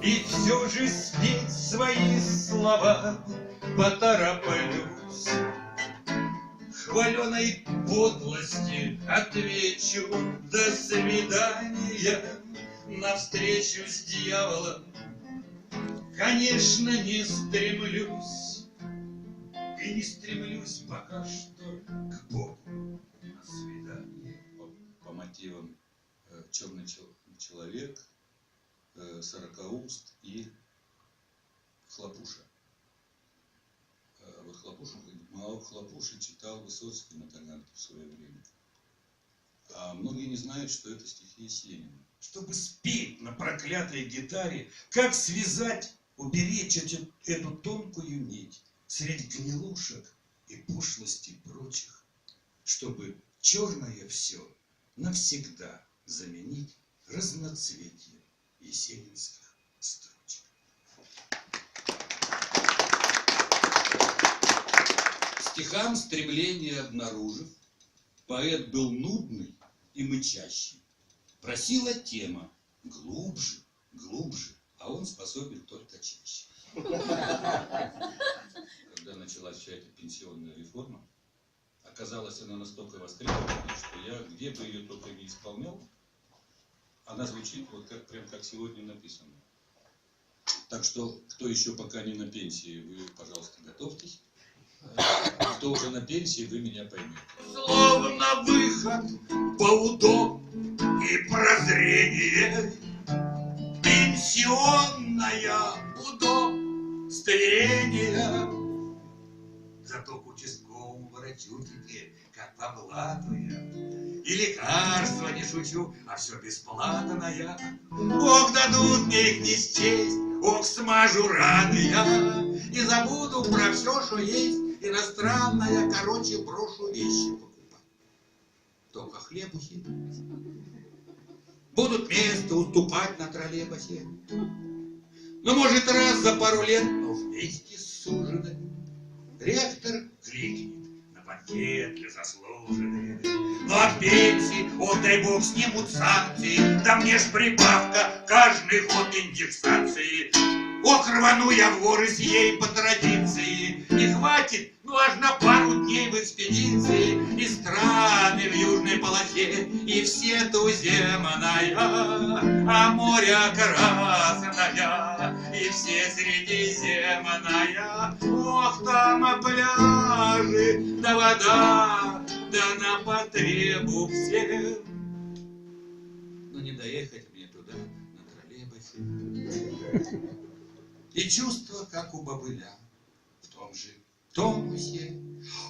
И все же спеть свои слова потороплюсь. Хваленой подлости отвечу: до свидания. Навстречу с дьяволом, конечно, не стремлюсь. И не стремлюсь пока что к Богу на свидание. По мотивам «Черный человек», «Сорокауст» и «Хлопуша». Вот Хлопуши читал Высоцкий на Таганке в свое время. А многие не знают, что это стихи Есенина. Чтобы спеть на проклятой гитаре, как связать, уберечь эту тонкую нить средь гнилушек и пошлости прочих, чтобы черное все навсегда заменить разноцветием есенинских строчек. Стихам стремление обнаружив, поэт был нудный и мычащий. Просила тема глубже, глубже, а он способен только чаще. Когда началась вся эта пенсионная реформа, оказалась она настолько востребована, что я, где бы ее только не исполнял, она звучит вот прям как сегодня написано. Так что, кто еще пока не на пенсии, вы, пожалуйста, готовьтесь. Кто уже на пенсии, вы меня поймете. Словно выход по УДО и прозрение, пенсионная удостоверение. Зато к участковому врачу теперь, как по блату я, и лекарства не шучу, а все бесплатно я. Ох, дадут мне их не счесть, ох, смажу раны я, и забуду про все, что есть иностранное, короче, брошу вещи покупать. Только хлебухи будут место уступать на троллейбусе. Ну, может, раз за пару лет, но вместе с суженой. Ректор крикнет на банкет для заслуженных. Ну, от пенсии, ох, дай бог, снимут санкции. Да мне ж прибавка каждый год индексации. Ох, рвану я в горы с ей по традиции. Не хватит, ну, аж на пару дней в экспедиции. И страны в южной полосе, и все туземная, а море красная, и все средиземная. Ох, там пляжи, да вода, да на потребу всем. Но не доехать мне туда на троллейбусе. И чувство, как у бобыля, в том же тонусе.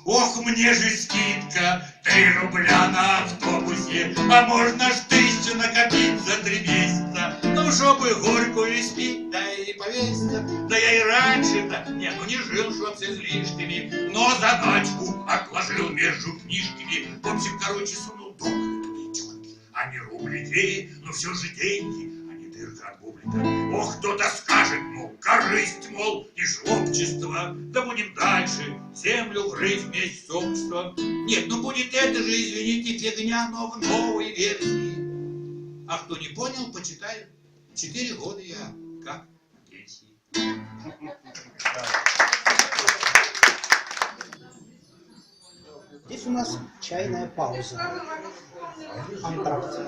Ох, мне же скидка 3 рубля на автобусе, а можно ж 1000 накопить за 3 месяца. Ну, чтобы горькую спить, да и повеситься. Да я и раньше-то, не жил, чтоб с излишками, но задачку отложил между книжками. В общем, короче, сунул доллары книжку, а не рубли 2, но все же деньги, а не дырка от бублика. Ох, кто-то скажет, мол, корысть, мол, и жлобчество. Да будем дальше землю грызть вместе с обществом. Нет, ну будет это же, извините, фигня, но в новой версии. А кто не понял, почитает. 4 года я как на пенсии. Здесь у нас чайная пауза. Антракт.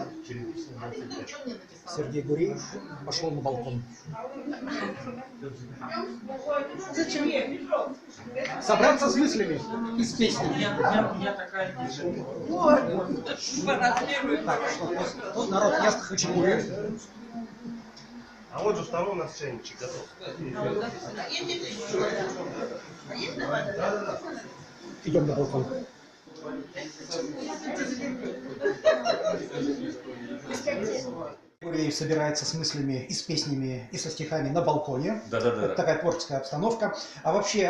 Сергей Гуреев пошел на балкон. Зачем? Собраться с мыслями и с песнями. Я такая. Так, что народ ясно очень гуляет. А вот же второй у нас чайничек готов. Идем на балкон. Гуреев собирается с мыслями и с песнями, и со стихами на балконе. Да. Это такая творческая обстановка. А вообще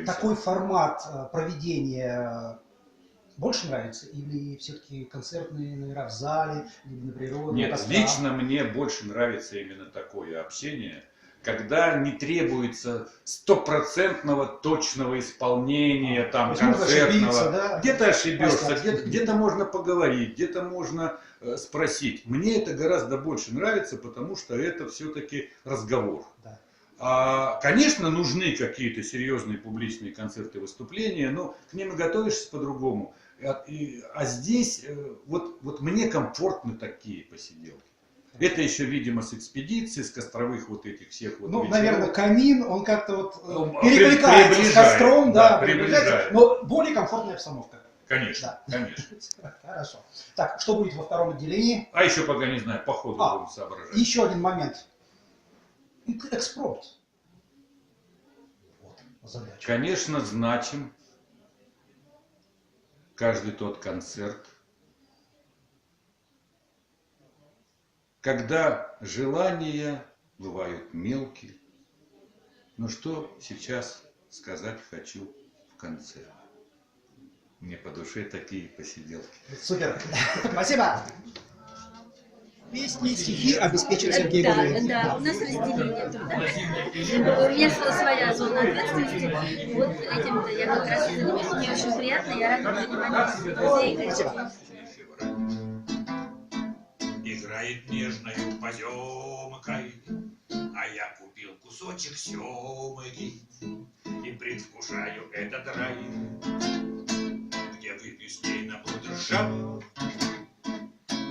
такой формат проведения больше нравится? Или все-таки концертные номера в зале, или на природе? Нет, лично мне больше нравится именно такое общение. когда не требуется стопроцентного точного исполнения, там, То есть можно ошибиться, концертного. да? Где-то ошибешься, Поставить. где-то можно поговорить, где-то можно спросить. Мне это гораздо больше нравится, потому что это все-таки разговор. Да. Конечно, нужны какие-то серьезные публичные концерты, выступления, но к ним и готовишься по-другому. А здесь вот мне комфортны такие посиделки. Это еще, видимо, с экспедиции, с костровых вот этих всех вот Ну, вечеров. наверное, камин, он как-то вот Ну, перекликается с приближает, костром, да, да, приближает. но более комфортная обстановка. Конечно, Да. конечно. Хорошо. Так, что будет во втором отделении? А еще пока не знаю, по ходу будем соображать. Еще один момент. Экспромт. Вот задача. Конечно, значим каждый тот концерт, когда желания бывают мелкие. Но что сейчас сказать хочу в конце? Мне по душе такие посиделки. Супер. Спасибо. Песни, стихи обеспечит Сергей Гурьев. Да, у нас разделение труда. У меня своя зона ответственности. Вот этим-то я как раз и занимаюсь. Мне очень приятно, я рада принимать музыку. Играет нежною поземкой, а я купил кусочек семги и предвкушаю этот рай, где выпью с ней на будущем,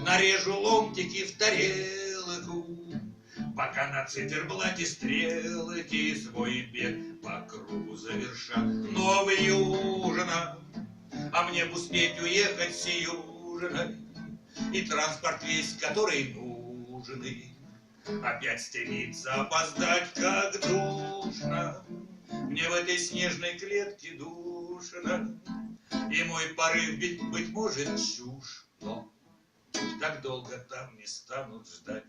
нарежу ломтики в тарелку, пока на циферблате стрелки свой бег по кругу заверша. Новый ужина, а мне б успеть уехать сиюжиной, и транспорт весь, который нужный, опять стремится опоздать, как душно. Мне в этой снежной клетке душно, и мой порыв, быть может, чушь, но так долго там не станут ждать.